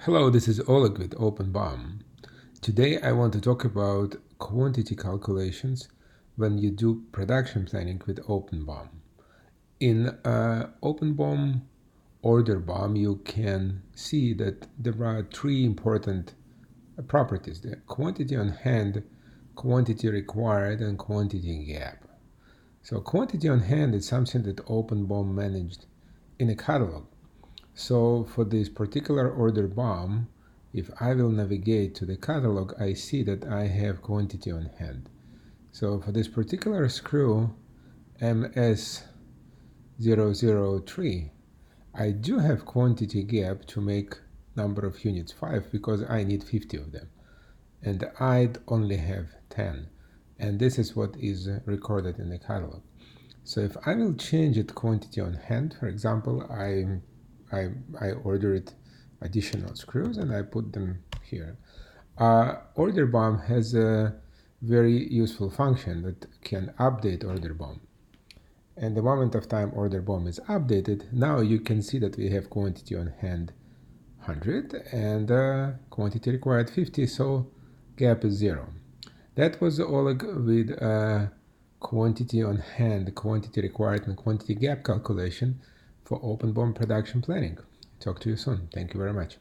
Hello, this is Oleg with OpenBOM. Today I want to talk about quantity calculations when you do production planning with OpenBOM. In OpenBOM order BOM, you can see that there are three important properties: the quantity on hand, quantity required, and quantity gap. So quantity on hand is something that OpenBOM managed in a catalog. So for this particular order BOM, if I will navigate to the catalog, I see that I have quantity on hand. So for this particular screw, MS003, I do have quantity gap to make number of units 5 because I need 50 of them. And I'd only have 10. And this is what is recorded in the catalog. So if I will change it quantity on hand, for example, I ordered additional screws and I put them here. Order BOM has a very useful function that can update order BOM. And the moment of time order BOM is updated, now you can see that we have quantity on hand 100 and quantity required 50, so gap is 0. That was all with quantity on hand, quantity required, and quantity gap calculation for OpenBOM production planning. Talk to you soon. Thank you very much.